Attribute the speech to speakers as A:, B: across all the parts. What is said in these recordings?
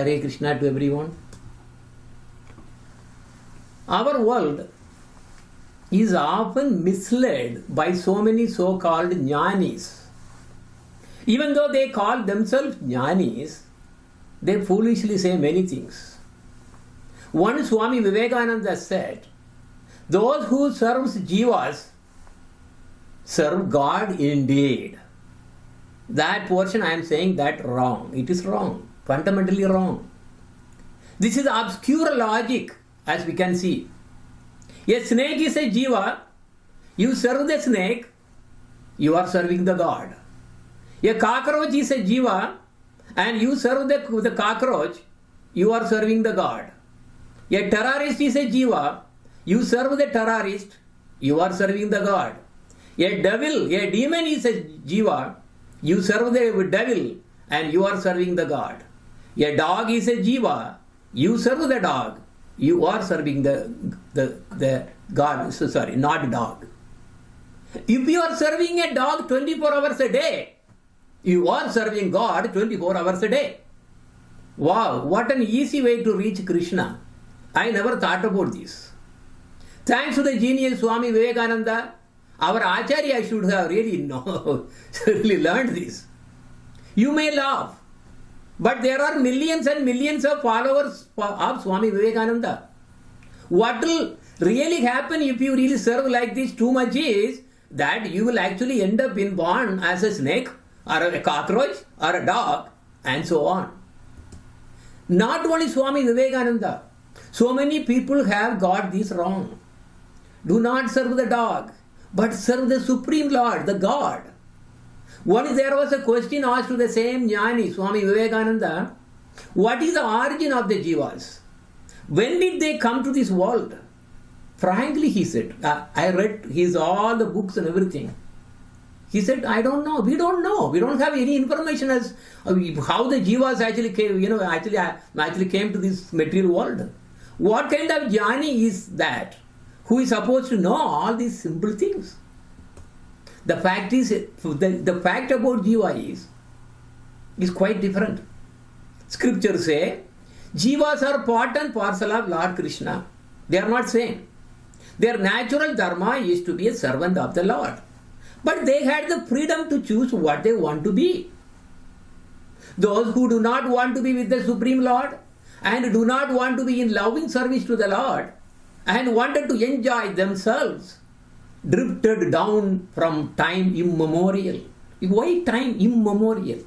A: Hare Krishna to everyone. Our world is often misled by so many so-called jnanis. Even though they call themselves jnanis, they foolishly say many things. One Swami Vivekananda said, those who serve jivas serve God indeed. That portion I am saying that wrong. It is wrong. Fundamentally wrong. This is obscure logic, as we can see. A snake is a jiva. You serve the snake, you are serving the God. A cockroach is a jiva, and you serve the cockroach, you are serving the God. A terrorist is a jiva. You serve the terrorist, you are serving the God. A demon is a jiva. You serve the devil and you are serving the God. A dog is a jiva. You serve the dog. You are serving the God. So sorry, not dog. If you are serving a dog 24 hours a day, you are serving God 24 hours a day. Wow, what an easy way to reach Krishna. I never thought about this. Thanks to the genius Swami Vivekananda, our Acharya should have really learned this. You may laugh, but there are millions and millions of followers of Swami Vivekananda. What will really happen if you really serve like this too much is that you will actually end up being born as a snake or a cockroach or a dog and so on. Not only Swami Vivekananda, so many people have got this wrong. Do not serve the dog, but serve the Supreme Lord, the God. Once there was a question asked to the same Jnani, Swami Vivekananda, what is the origin of the jivas? When did they come to this world? Frankly, he said, I read his all the books and everything. He said, I don't know. We don't know. We don't have any information as how the jivas actually came, actually came to this material world. What kind of jnani is that? Who is supposed to know all these simple things? The fact is, the fact about jiva is quite different. Scriptures say, jivas are part and parcel of Lord Krishna. They are not same. Their natural dharma is to be a servant of the Lord. But they had the freedom to choose what they want to be. Those who do not want to be with the Supreme Lord and do not want to be in loving service to the Lord and wanted to enjoy themselves, drifted down from time immemorial. Why time immemorial?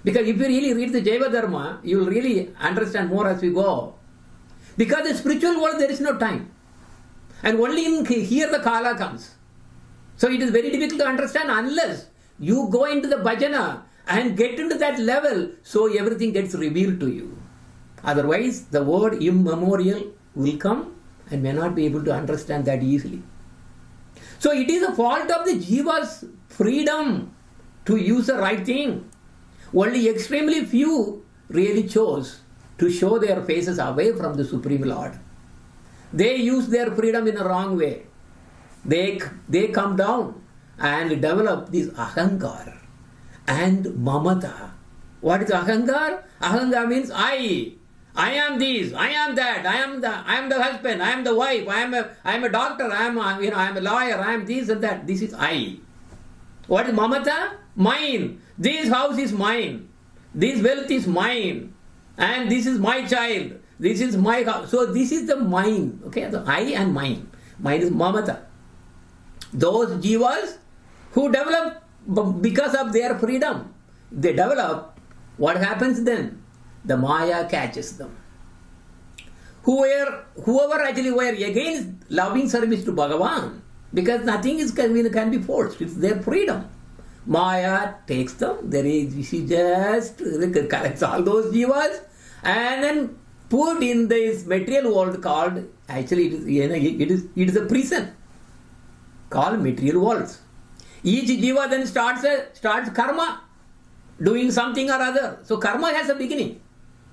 A: Because if you really read the Jaiva Dharma, you will really understand more as we go. Because in the spiritual world there is no time. And only in here the Kala comes. So it is very difficult to understand unless you go into the bhajana and get into that level, so everything gets revealed to you. Otherwise, the word immemorial will come and may not be able to understand that easily. So it is a fault of the jiva's freedom to use the right thing. Only extremely few really chose to show their faces away from the Supreme Lord. They use their freedom in a wrong way. They come down and develop this ahankar and mamata. What is ahankar? Ahankar means I am this, I am that, I am the husband, I am the wife, I am a doctor, I am a lawyer, I am this and that. This is I. What is mamata? Mine. This house is mine. This wealth is mine. And this is my child. This is my house. So this is the mine. Okay, the I and mine. Mine is mamata. Those jivas who develop because of their freedom, they develop, what happens then? The Maya catches them. Whoever actually were against loving service to Bhagavan, because nothing can be forced, it's their freedom. Maya takes them, she just collects all those jivas and then put in this material world called, actually it is a prison called material worlds. Each jiva then starts karma, doing something or other. So karma has a beginning.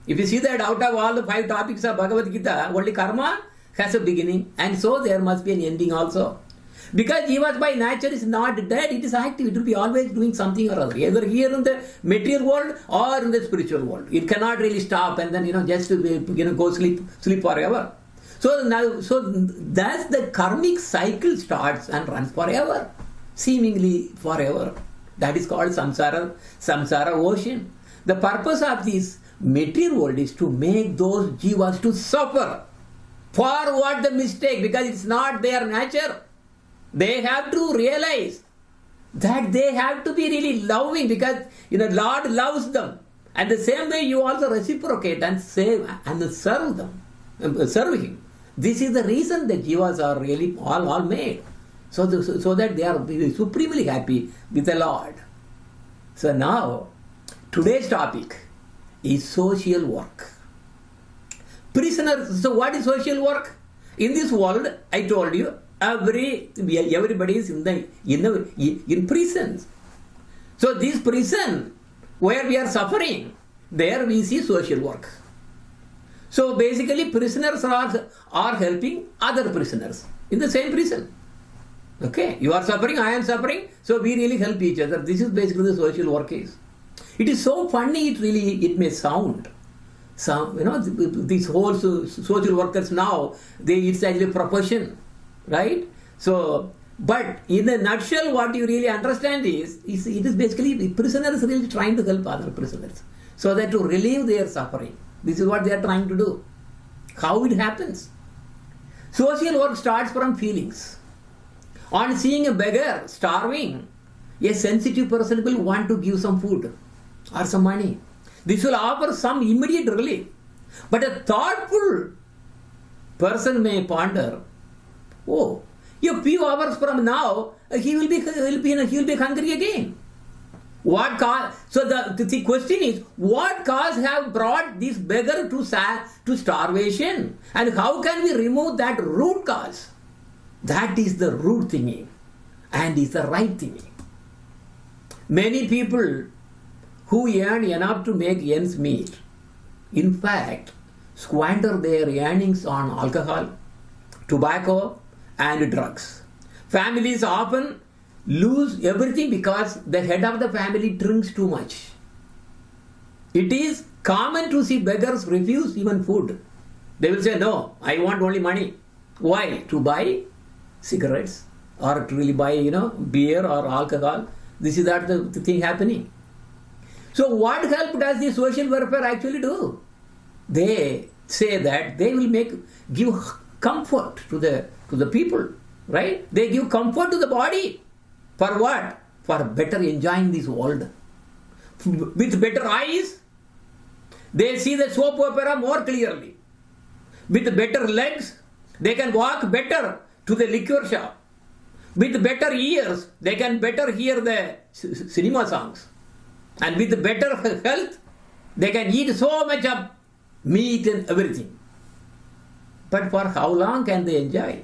A: If you see that out of all the 5 topics of Bhagavad Gita, only karma has a beginning, and so there must be an ending also. Because Jivas by nature is not dead, it is active. It will be always doing something or other, either here in the material world or in the spiritual world. It cannot really stop and then just go sleep forever. So that's the karmic cycle starts and runs forever, seemingly forever. That is called samsara ocean. The purpose of this material world is to make those jivas to suffer for what the mistake, because it's not their nature. They have to realize that they have to be really loving, because Lord loves them, and the same way you also reciprocate and save and serve them, serve Him. This is the reason the jivas are really all made, so that they are supremely happy with the Lord. So now, today's topic is social work. Prisoners. So what is social work? In this world, I told you, everybody is in prisons. So this prison where we are suffering, there we see social work. So basically, prisoners are helping other prisoners in the same prison. Okay, you are suffering, I am suffering, so we really help each other. This is basically the social work is. It is so funny, it may sound. These whole social workers now, it's actually a profession, right? So, but in a nutshell, what you really understand is it is basically the prisoners really trying to help other prisoners, so that to relieve their suffering. This is what they are trying to do. How it happens? Social work starts from feelings. On seeing a beggar starving, a sensitive person will want to give some food or some money. This will offer some immediate relief. But a thoughtful person may ponder, a few hours from now, he will be hungry again. What cause? So the question is, what cause have brought this beggar to starvation, and how can we remove that root cause? That is the root thinking, and is the right thinking. Many people who earn enough to make ends meet, in fact, squander their earnings on alcohol, tobacco, and drugs. Families often lose everything because the head of the family drinks too much. It is common to see beggars refuse even food. They will say, no, I want only money. Why? To buy cigarettes or to really buy, beer or alcohol. This is not the thing happening. So what help does the social welfare actually do? They say that they will give comfort to the people, right? They give comfort to the body. For what? For better enjoying this world. With better eyes, they see the soap opera more clearly. With better legs, they can walk better to the liquor shop. With better ears, they can better hear the cinema songs. And with better health, they can eat so much of meat and everything. But for how long can they enjoy?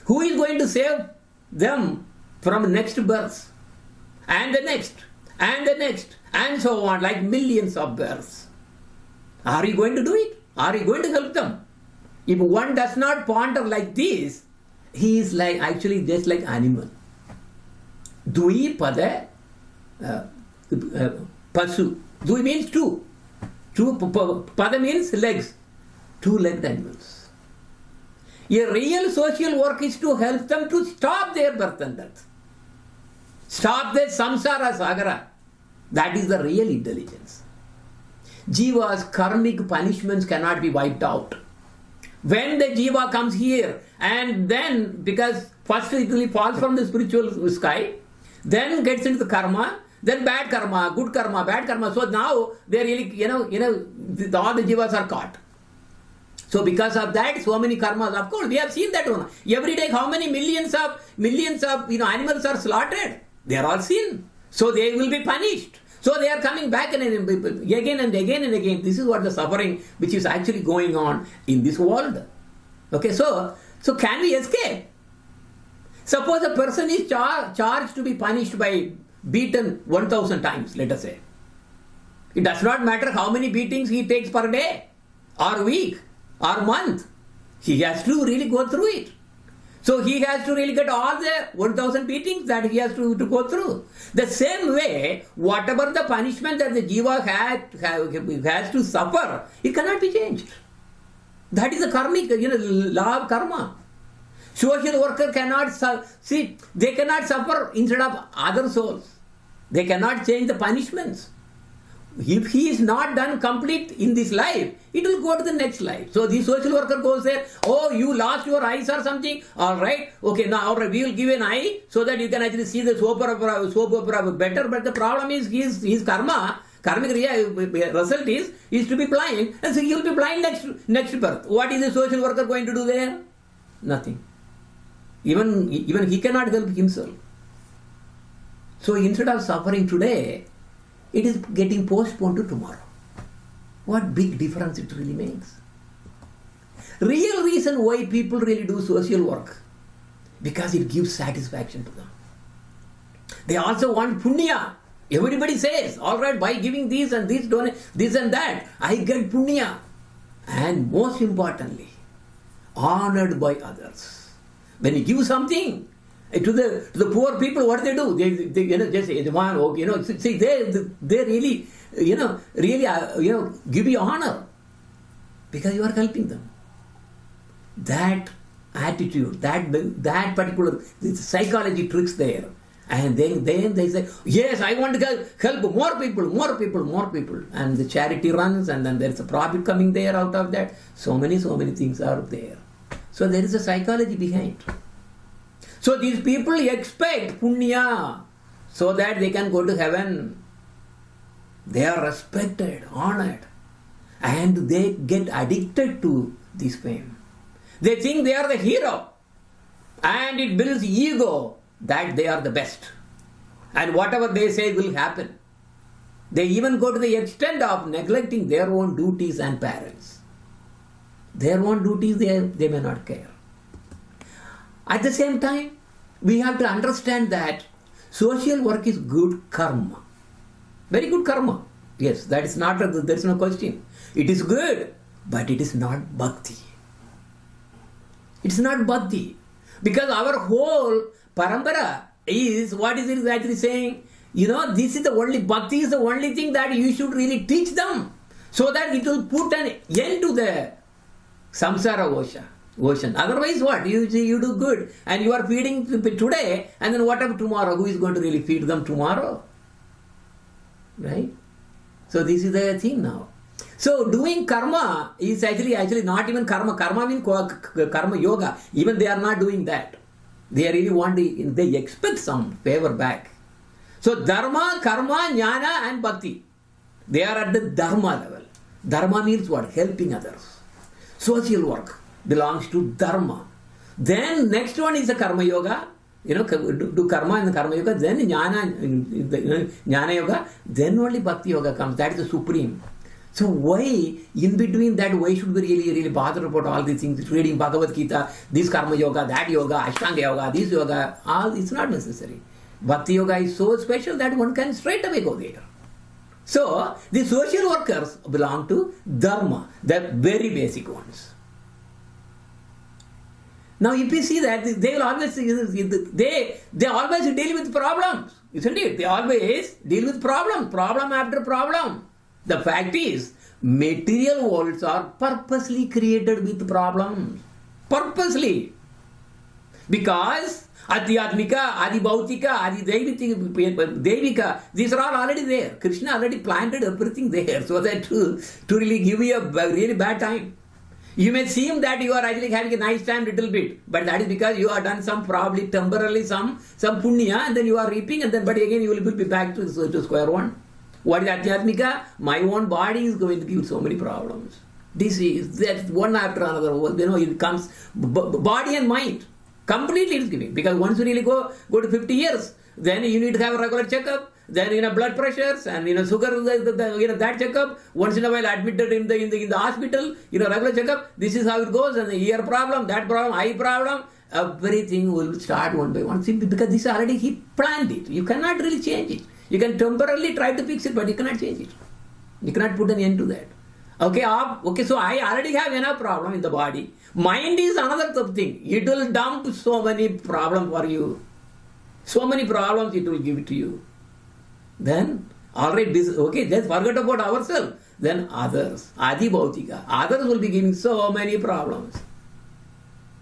A: Who is going to save them from next birth? And the next, and the next, and so on, like millions of births. Are you going to do it? Are you going to help them? If one does not ponder like this, he is actually just like animal. Dui pada pasu. Dui means two. Pada means legs. Two-legged animals. A real social work is to help them to stop their birth and death. Stop the samsara sagara. That is the real intelligence. Jiva's karmic punishments cannot be wiped out. When the jiva comes here, and then, because first it really falls from the spiritual sky, then gets into the karma, then bad karma, good karma, bad karma. So now they really, all the jivas are caught. So because of that, so many karmas. Of course, we have seen that one. Every day, how many millions of animals are slaughtered? They are all sin. So they will be punished. So they are coming back again and again. This is what the suffering which is actually going on in this world. Okay, so can we escape? Suppose a person is charged to be punished by beaten 1,000 times, let us say. It does not matter how many beatings he takes per day, or week, or month. He has to really go through it. So he has to really get all the 1000 beatings that he has to go through. The same way, whatever the punishment that the jiva has to suffer, it cannot be changed. That is the karmic, law of karma. Social worker cannot they cannot suffer instead of other souls. They cannot change the punishments. If he is not done complete in this life, it will go to the next life. So the social worker goes there, oh, you lost your eyes or something. All right, okay, now all right, we will give an eye so that you can actually see the soap opera better. But the problem is his karmic result is to be blind, and so he will be blind next birth. What is the social worker going to do there? Nothing. Even he cannot help himself. So instead of suffering today, it is getting postponed to tomorrow. What big difference it really makes. Real reason why people really do social work, because it gives satisfaction to them. They also want punya. Everybody says, all right, by giving this and this and that, I get punya. And most importantly, honored by others. When you give something to the poor people, what they do? They just say, see, they really, give you honor because you are helping them. That attitude, that particular psychology tricks there. And then they say, yes, I want to help more people. And the charity runs, and then there's a profit coming there out of that. So many things are there. So there is a psychology behind. So these people expect punya so that they can go to heaven. They are respected, honored, and they get addicted to this fame. They think they are the hero, and it builds ego that they are the best. And whatever they say will happen. They even go to the extent of neglecting their own duties and parents. Their own duties, they may not care. At the same time, we have to understand that social work is good karma. Very good karma. Yes, there's no question. It is good, but it is not bhakti. It's not bhakti. Because our whole parampara is, what is it actually saying? This is the only, bhakti is the only thing that you should really teach them, so that it will put an end to the samsara ocean. Otherwise what? You do good and you are feeding today, and then what about tomorrow? Who is going to really feed them tomorrow? Right? So this is the thing now. So doing karma is actually not even karma. Karma means karma yoga. Even they are not doing that. They really they expect some favor back. So dharma, karma, jnana and bhakti, they are at the dharma level. Dharma means what? Helping others. Social work belongs to dharma. Then next one is the karma yoga. Do karma in the karma yoga. Then jnana yoga. Then only bhakti yoga comes. That is the supreme. So why, in between that, why should we really bother about all these things? Reading Bhagavad Gita, this karma yoga, that yoga, ashtanga yoga, this yoga, all it's not necessary. Bhakti yoga is so special that one can straight away go there. So the social workers belong to dharma, the very basic ones. Now if you see that, they will always they always deal with problems, isn't it? They always deal with problem after problem. The fact is, material worlds are purposely created with problems. Purposely. Because Adhyatmika, Adibhautika, Devika, these are all already there. Krishna already planted everything there so that to really give you a really bad time. You may seem that you are actually having a nice time little bit, but that is because you have done probably temporarily some punya, and then you are reaping, and then but again you will be back to square one. What is Adhyatmika? My own body is going to give so many problems. That's one after another. It comes body and mind. Completely it is giving. Because once you really go to 50 years, then you need to have a regular checkup. Then blood pressures and sugar, that checkup. Once in a while admitted in the hospital, regular checkup. This is how it goes. And the ear problem, that problem, eye problem. Everything will start one by one. Simply because this already he planned it. You cannot really change it. You can temporarily try to fix it, but you cannot change it. You cannot put an end to that. Okay, so I already have enough problem in the body. Mind is another thing. It will dump so many problems for you. So many problems it will give it to you. Then, alright, let's forget about ourselves. Then others, Adi Bhautika, others will be giving so many problems.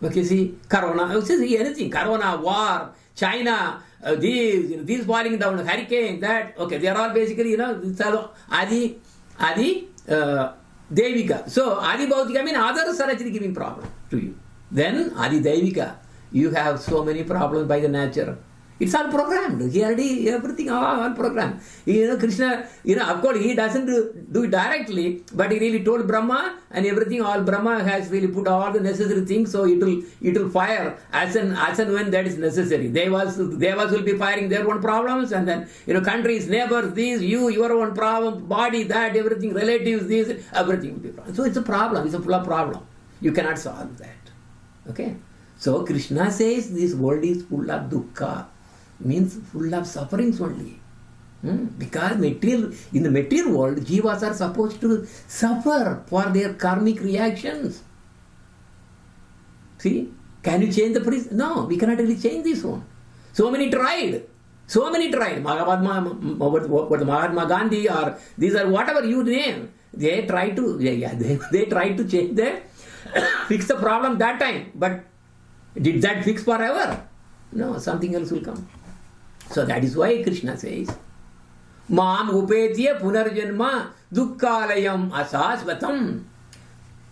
A: Okay, see, Corona, see anything, Corona, war, China, these falling down, hurricane, that, okay, they are all basically, it's all Adi, Devika. So, Adi Bhautika means others are actually giving problem to you. Then, Adi Devika, you have so many problems by the nature. It's all programmed. He already, everything all programmed. Krishna, of course, he doesn't do it directly, but he really told Brahma and everything, all Brahma has really put all the necessary things, so it will fire as and when that is necessary. Devas will be firing their own problems, and then, countries, neighbors, these, your own problem, body, that, everything, relatives, this, everything will be problem. So it's a problem, it's a full of problem. You cannot solve that. Okay? So Krishna says this world is full of dukkha. Means full of sufferings only. Because in the material world, jivas are supposed to suffer for their karmic reactions. See? Can you change the priest? No, we cannot really change this one. So many tried. Mahatma Gandhi or these are whatever you name. They try to change fix the problem that time. But did that fix forever? No, something else will come. So that is why Krishna says, Mam upetya punarjanma dukkalayam asasvatam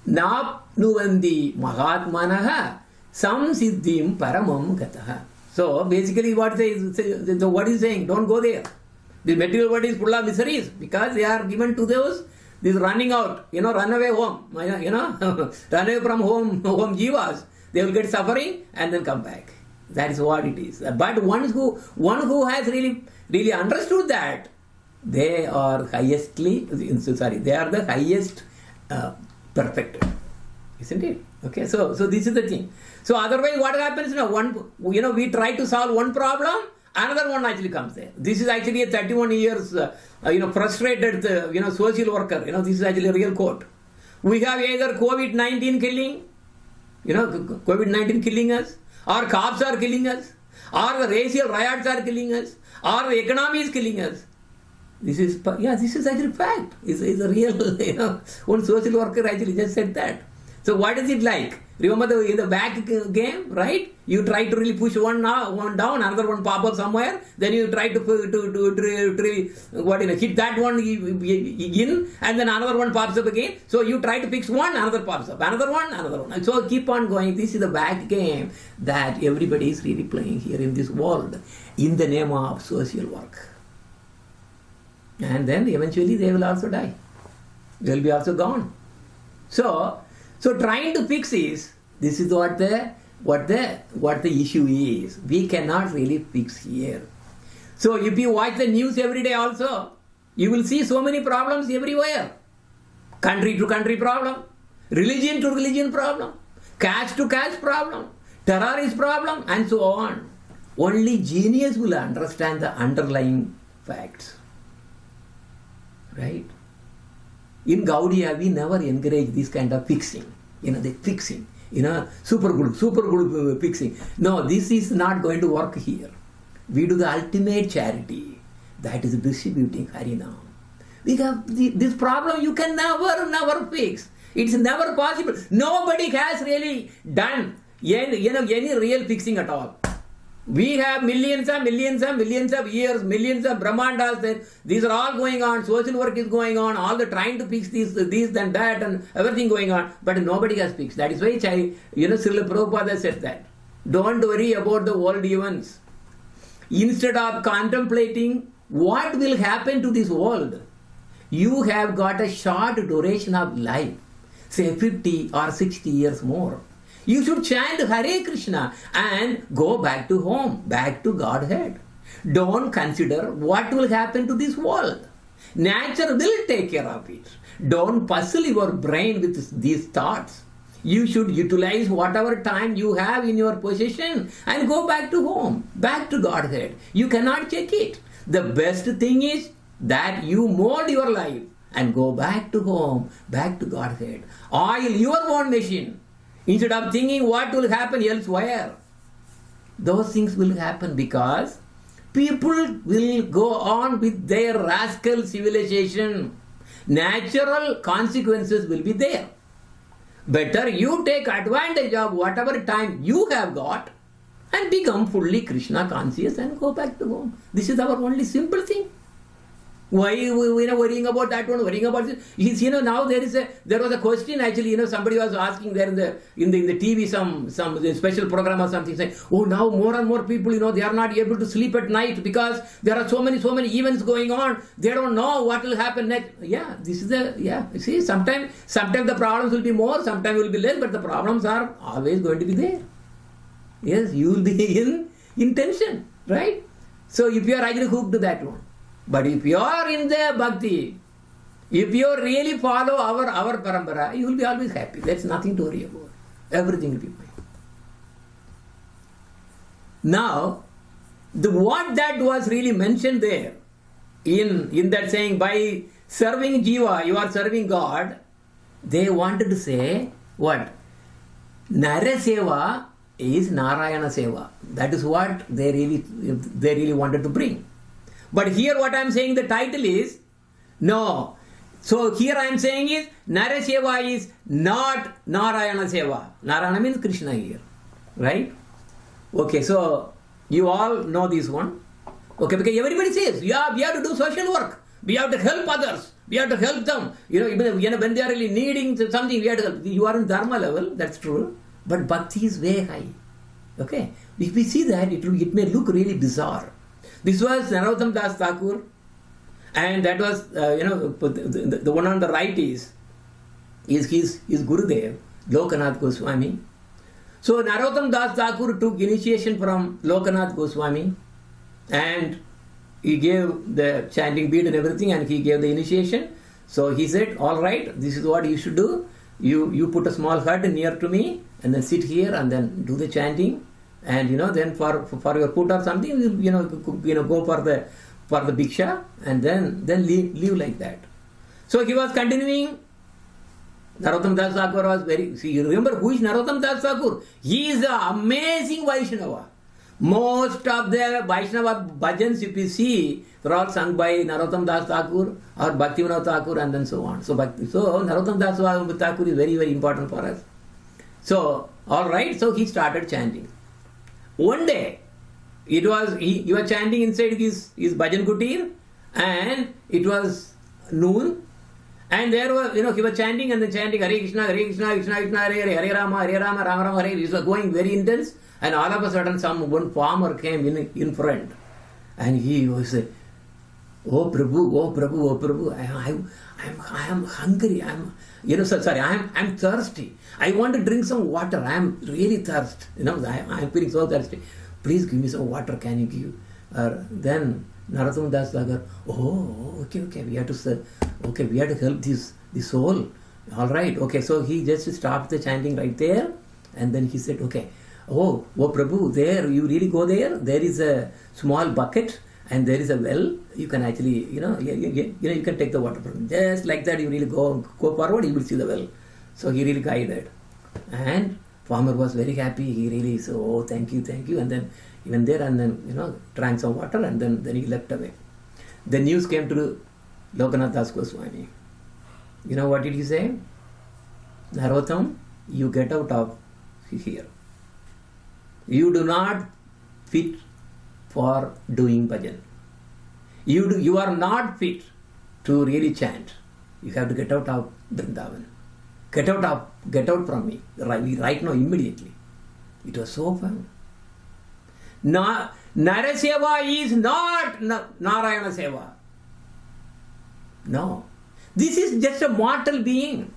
A: napnuvandi mahatmanaha samsiddhim paramam gataha. So basically what is saying? Don't go there. The material world is full of miseries because they are given to those running out, run away home, run away from home jivas. They will get suffering and then come back. That is what it is. But one who has really understood that, they are they are the highest perfected. Isn't it? Okay, so this is the thing. So otherwise what happens now? We try to solve one problem, another one actually comes there. This is actually a 31 years, frustrated, social worker. This is actually a real quote. We have either COVID-19 killing, COVID-19 killing us, or cops are killing us, or the racial riots are killing us, or the economy is killing us. This is actually fact. It's a real, one social worker actually just said that. So what is it like? Remember in the back game, right? You try to really push one down, another one pop up somewhere, then you try to hit that one in, and then another one pops up again. So you try to fix one, another pops up, another one. And so keep on going. This is the back game that everybody is really playing here in this world in the name of social work. And then eventually they will also die. They will be also gone. So trying to fix this is what the issue is. We cannot really fix here. So if you watch the news every day also, you will see so many problems everywhere. Country to country problem, religion to religion problem, caste to caste problem, terrorist problem, and so on. Only genius will understand the underlying facts. Right? In Gaudiya, we never encourage this kind of fixing. The fixing. Super good fixing. No, this is not going to work here. We do the ultimate charity. That is distributing Harinam. Because this problem you can never fix. It's never possible. Nobody has really done any real fixing at all. We have millions of years, millions of Brahmandas. These are all going on. Social work is going on. All the trying to fix this and that and everything going on. But nobody has fixed. That is why Srila Prabhupada said that. Don't worry about the world events. Instead of contemplating what will happen to this world, you have got a short duration of life. Say 50 or 60 years more. You should chant Hare Krishna and go back to home, back to Godhead. Don't consider what will happen to this world. Nature will take care of it. Don't puzzle your brain with these thoughts. You should utilize whatever time you have in your possession and go back to home, back to Godhead. You cannot check it. The best thing is that you mold your life and go back to home, back to Godhead. Oil your own machine instead of thinking what will happen elsewhere. Those things will happen because people will go on with their rascal civilization. Natural consequences will be there. Better you take advantage of whatever time you have got and become fully Krishna conscious and go back to home. This is our only simple thing. Why we worrying about that one, worrying about this? Now there was a question actually, somebody was asking there in the TV some special program or something, saying, oh, now more and more people, they are not able to sleep at night because there are so many events going on. They don't know what will happen next. Yeah, this is see, sometimes the problems will be more, sometimes will be less, but the problems are always going to be there. Yes, you will be in tension, right? So if you are actually hooked to that one. But if you are in the bhakti, if you really follow our parampara, you will be always happy. There's nothing to worry about. Everything will be fine. Now, what that was really mentioned there, in that saying, by serving Jiva, you are serving God, they wanted to say, what? Naraseva is Narayana Seva. That is what they really wanted to bring. But here what I am saying, the title is, no. So here I am saying is, Naraseva is not Narayana Seva. Narayana means Krishna here. Right? Okay, so you all know this one. Okay, because everybody says, yeah, we have to do social work. We have to help others. We have to help them. Even when they are really needing something, we have to help. You are in dharma level, that's true. But bhakti is way high. Okay? If we see that, it may look really bizarre. This was Narottam Das Thakur, and that was, the one on the right is his Gurudev, Lokanath Goswami. So Narottam Das Thakur took initiation from Lokanath Goswami, and he gave the chanting bead and everything, and he gave the initiation. So he said, all right, this is what you should do. You put a small hut near to me, and then sit here and then do the chanting. And then for your food or something, go for the bhiksha and then live like that. So he was continuing. Narottam Das Thakur was you remember who is Narottam Das Thakur? He is an amazing Vaishnava. Most of the Vaishnava bhajans, if you see, they're all sung by Narottam Das Thakur or Bhaktivinoda Thakur and then so on. So Narottam Das Thakur is very, very important for us. So, all right, so he started chanting. One day, he was chanting inside his bhajan kutir, and it was noon, and there was, he was chanting and then chanting Hare Krishna, Hare Krishna, Krishna Krishna, Hare Hare, Hare Rama, Hare Rama, Rama Rama, Hare. It was going very intense, and all of a sudden one farmer came in front, and he was saying, Oh Prabhu, I am hungry, I'm thirsty. I want to drink some water. I am really thirsty. I am feeling so thirsty. Please give me some water. Can you give? Then Narottam Das Thakur, okay, we have to help this soul. All right, okay. So he just stopped the chanting right there, and then he said, okay, oh Prabhu, there you really go there. There is a small bucket. And there is a well, you can actually, you can take the water from it. Just like that, you really go forward, you will see the well. So he really guided. And farmer was very happy. He really said, oh, thank you. And then he went there and then, drank some water and then he left away. The news came to Lokanath Das Goswami. You know what did he say? Narottam, you get out of here. You do not fit for doing bhajan. You are not fit to really chant. You have to get out of Vrindavan. Get out from me. Right now, immediately. It was so fun. Naraseva is not Narayana Seva. No. This is just a mortal being.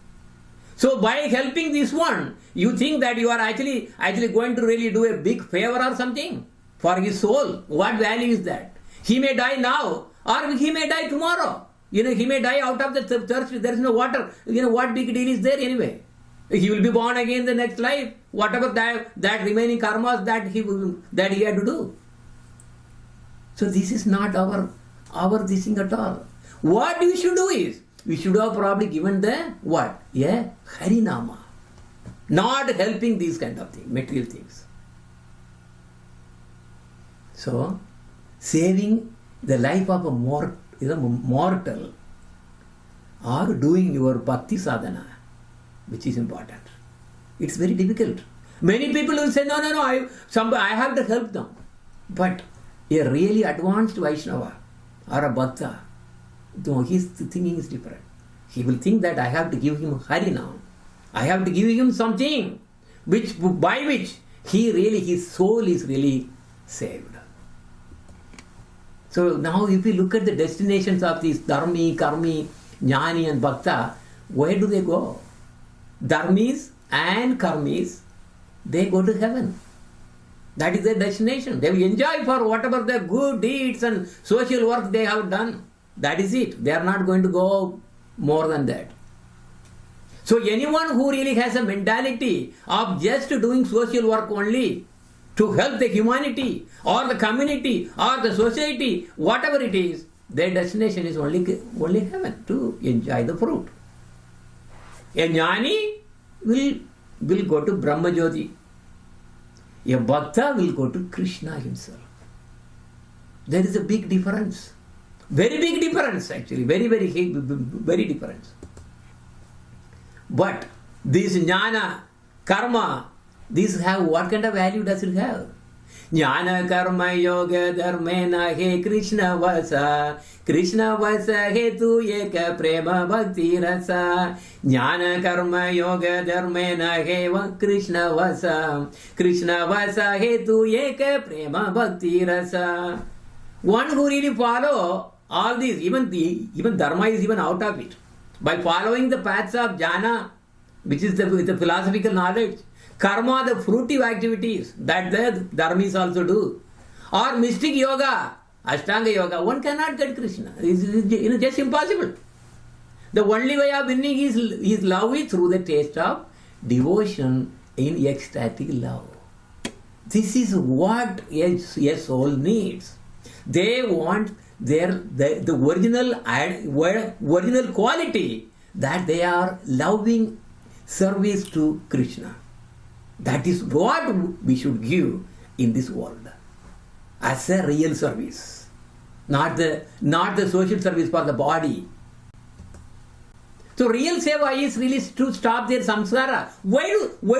A: So by helping this one, you think that you are actually going to really do a big favor or something for his soul. What value is that? He may die now or he may die tomorrow. He may die out of the thirst. There is no water. What big deal is there anyway? He will be born again in the next life. Whatever that remaining karmas that he had to do. So this is not our this thing at all. What we should do is, we should have probably given the what? A Harinama. Not helping these kind of things, material things. So, saving the life of a mortal or doing your bhakti sadhana, which is important. It's very difficult. Many people will say, no, I have to help them. But a really advanced Vaishnava or a Bhakta, no, his thinking is different. He will think that I have to give him Harinam. I have to give him something by which his soul is really saved. So now if you look at the destinations of these Dharmi, Karmi, Jnani and Bhakta, where do they go? Dharmis and Karmis, they go to heaven. That is their destination. They will enjoy for whatever their good deeds and social work they have done. That is it. They are not going to go more than that. So anyone who really has a mentality of just doing social work only to help the humanity or the community or the society, whatever it is, their destination is only heaven, to enjoy the fruit. A Jnani will go to Brahma Jyoti. A Bhakta will go to Krishna himself. There is a big difference. Very big difference actually. Very difference. But this Jnana, Karma, these have, what kind of value does it have? Jnana Karma Yoga Dharmena He Krishna Vasa He Tu Eka Prema Bhakti Rasa Jnana Karma Yoga Dharmena He Krishna Vasa He Tu Eka Prema Bhakti Rasa. One who really follow all these, even Dharma is even out of it. By following the paths of Jnana, which is the philosophical knowledge, Karma, the fruitive activities that the Dharmis also do, or mystic yoga, Ashtanga yoga, one cannot get Krishna. It's just impossible. The only way of winning his love is through the taste of devotion in ecstatic love. This is what a soul needs. They want the original quality, that they are loving service to Krishna. That is what we should give in this world as a real service, not the social service for the body. So real seva is really to stop their samsara. Why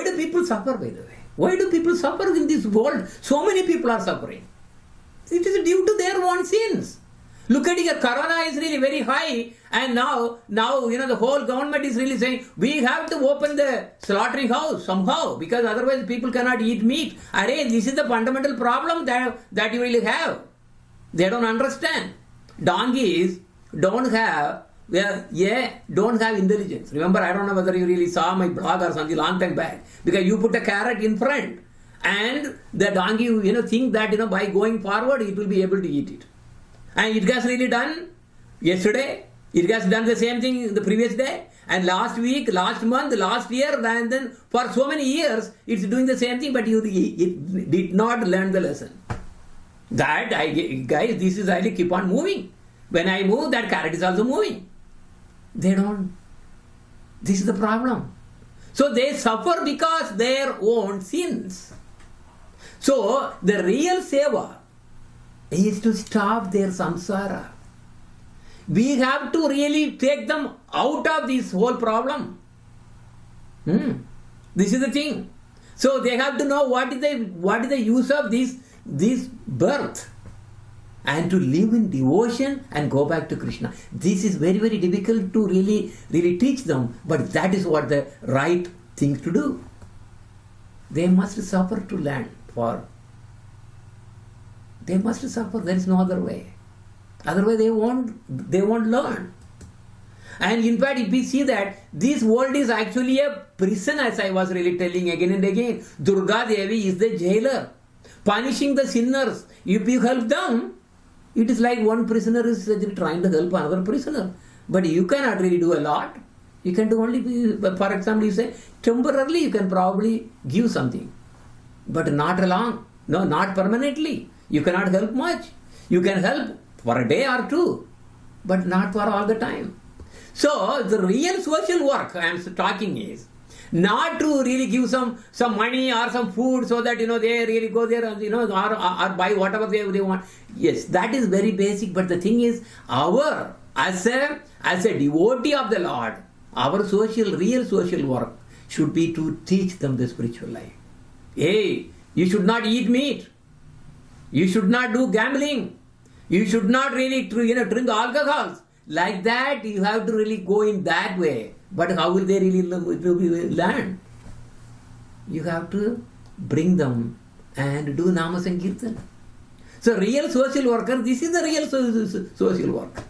A: do people suffer, by the way? Why do people suffer in this world? So many people are suffering. It is due to their own sins. Look at it, corona is really very high, and now the whole government is really saying we have to open the slaughtering house somehow, because otherwise people cannot eat meat. This is the fundamental problem that you really have. They don't understand. Donkeys don't have intelligence. Remember, I don't know whether you really saw my blog or something long time back, because you put a carrot in front and the donkey think that by going forward it will be able to eat it. And it has really done yesterday, it has done the same thing the previous day, and last week, last month, last year, and then for so many years, it's doing the same thing, but it did not learn the lesson. Guys, this is really keep on moving. When I move, that carrot is also moving. They don't. This is the problem. So they suffer because their own sins. So the real seva is to stop their samsara. We have to really take them out of this whole problem. This is the thing. So they have to know what is the use of this birth, and to live in devotion and go back to Krishna. This is very difficult to really teach them, but that is what the right thing to do. They must suffer to learn. They must suffer. There is no other way. Otherwise they won't learn. And in fact, if we see that this world is actually a prison, as I was really telling again and again, Durga Devi is the jailer, punishing the sinners. If you help them, it is like one prisoner is trying to help another prisoner. But you cannot really do a lot. You can do only, for example, you say, temporarily you can probably give something, but not long. No, not permanently. You cannot help much. You can help for a day or two, but not for all the time. So the real social work I am talking is not to really give some money or some food so that they really go there and or buy whatever they want. Yes, that is very basic. But the thing is, as a devotee of the Lord, our real social work should be to teach them the spiritual life. Hey, you should not eat meat. You should not do gambling. You should not really drink alcohol. Like that, you have to really go in that way. But how will they really learn? You have to bring them and do Nama Sankirtan. So real social worker, this is the real social work.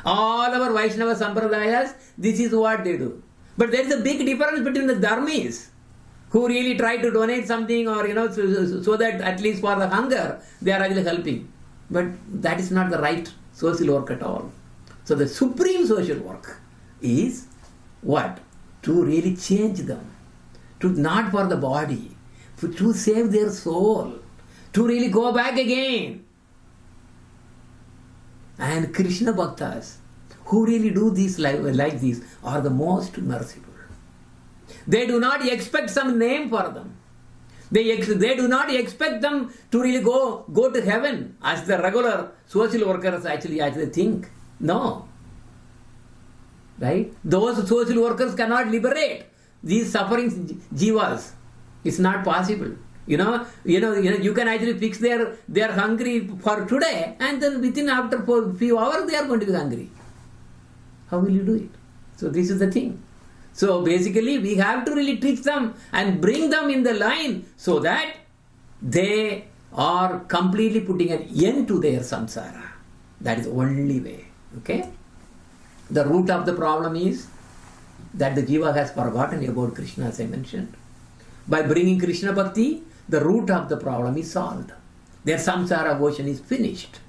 A: All our Vaishnava Sampradayas, this is what they do. But there is a big difference between the Dharmis, who really try to donate something or so that at least for the hunger, they are actually helping. But that is not the right social work at all. So the supreme social work is what? To really change them. Not for the body. To save their soul. To really go back again. And Krishna Bhaktas, who really do this like this, are the most merciful. They do not expect some name for them. They do not expect them to really go to heaven as the regular social workers actually think. No. Right? Those social workers cannot liberate these suffering jivas. It's not possible. You can actually fix they are hungry for today, and then after a few hours they are going to be hungry. How will you do it? So this is the thing. So basically we have to really teach them and bring them in the line so that they are completely putting an end to their samsara. That is the only way. Okay? The root of the problem is that the jiva has forgotten about Krishna, as I mentioned. By bringing Krishna Bhakti, the root of the problem is solved. Their samsara ocean is finished.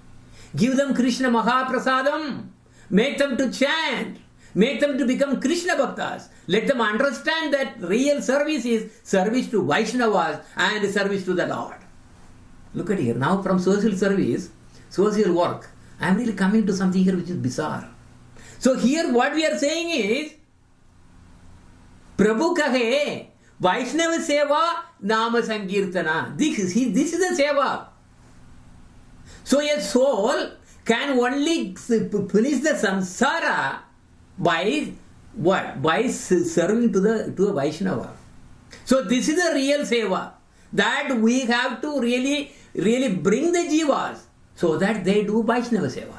A: Give them Krishna Mahaprasadam. Make them to chant. Make them to become Krishna Bhaktas. Let them understand that real service is service to Vaishnavas and service to the Lord. Look at here. Now from social service, social work, I am really coming to something here which is bizarre. So here what we are saying is, Prabhu kahe, Vaishnava seva, Nama Sankirtana. This is the seva. So a soul can only finish the samsara by what? By serving to a Vaishnava. So this is the real seva. That we have to really bring the jivas so that they do Vaishnava seva.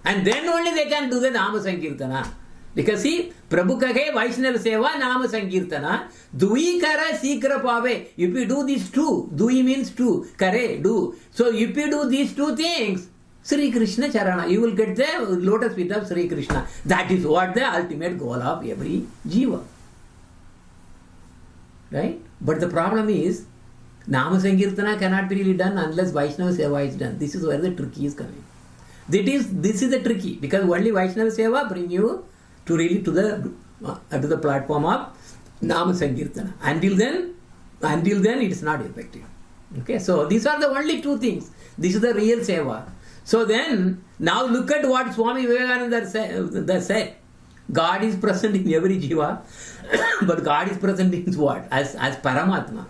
A: And then only they can do the Nama Sankirtana. Because see, Prabhu kahe Vaishnava seva Nama Sankirtana, Dui kara sikra pave. If you do these two, Dui means two, kare, do. So if you do these two things, Sri Krishna Charana, you will get the lotus feet of Sri Krishna. That is what the ultimate goal of every jiva. Right? But the problem is, Nama Sankirtana cannot be really done unless Vaishnava seva is done. This is where the tricky is coming. This is the tricky, because only Vaishnava seva bring you to really to the platform of Nama Sankirtana. Until then it is not effective. Okay, so these are the only two things. This is the real seva. So then, now look at what Swami Vivekananda said. God is present in every jiva, but God is present in what? As Paramatma.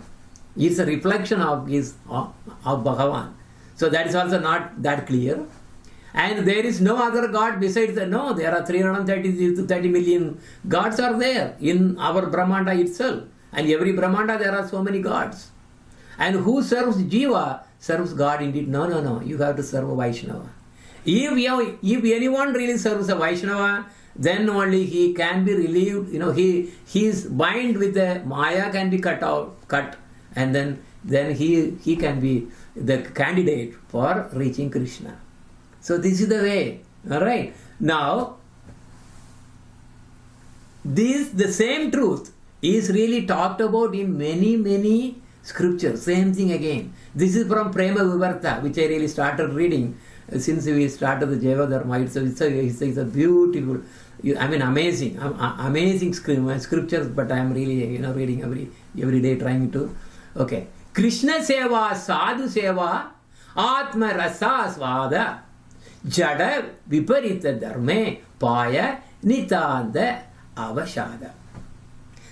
A: He is a reflection of Bhagavan. So that is also not that clear. And there is no other God besides there are 330 million gods are there in our Brahmanda itself. And every Brahmanda there are so many gods. And who serves jiva serves God indeed. No. You have to serve a Vaishnava. If anyone really serves a Vaishnava, then only he can be relieved. His bind with the Maya can be cut, and then he can be the candidate for reaching Krishna. So this is the way. Alright. Now, the same truth is really talked about in many scriptures. Same thing again. This is from Prema Vivarta, which I really started reading since we started the Jaiva Dharma. It's a beautiful, amazing scriptures, but I am really reading every day, trying to. Okay. Krishna Seva, Sadhu Seva, Atma Rasa Svada, Jada Viparita Dharme, Paya, Nitanda Avashada.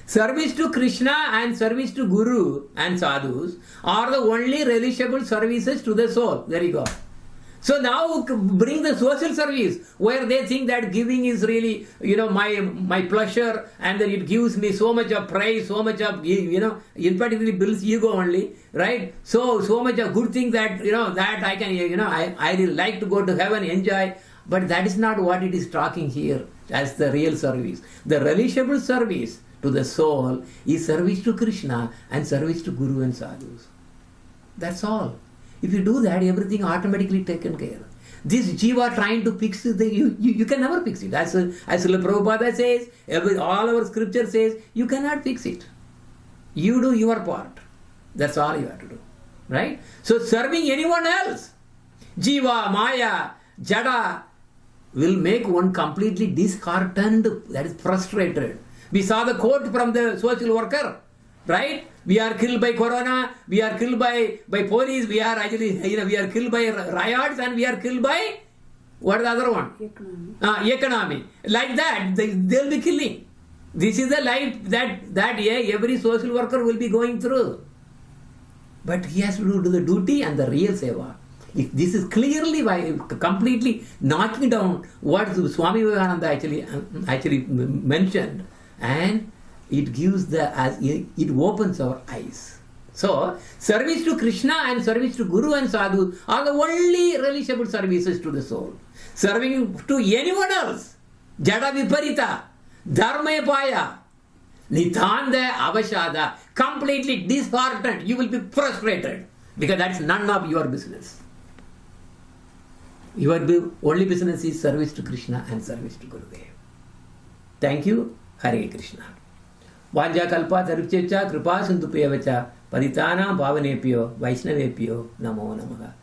A: Service to Krishna and service to Guru and Sadhus are the only relishable services to the soul. There you go. So now bring the social service where they think that giving is really, my pleasure, and then it gives me so much of praise, so much of, in particular builds ego only, right? So much of good thing that, that I can, I really like to go to heaven, enjoy. But that is not what it is talking here as the real service. The relishable service to the soul is service to Krishna and service to Guru and Sadhus. That's all. If you do that, everything automatically taken care of. This jiva trying to fix it, you can never fix it. As Srila Prabhupada says, all our scripture says, you cannot fix it. You do your part. That's all you have to do. Right? So serving anyone else, jiva, maya, jada, will make one completely disheartened, that is frustrated. We saw the quote from the social worker, right? We are killed by corona, we are killed by police, we are killed by riots, and we are killed by, what is the other one? Economy. Like that, they'll be killing. This is the life that every social worker will be going through. But he has to do the duty and the real seva. If this is clearly completely knocking down what Swami Vivekananda actually mentioned, and it gives it opens our eyes. So, service to Krishna and service to Guru and Sadhu are the only relishable services to the soul. Serving to anyone else, Jada Viparita, Dharmayapaya, Nithanda Avashada, completely disheartened, you will be frustrated, because that's none of your business. Your only business is service to Krishna and service to Gurudev. Thank you. Hare Krishna. Vanja kalpa tarupchecha kripa sindupyevacha paritana bhavanepyo vaishnavepyo namo namaha.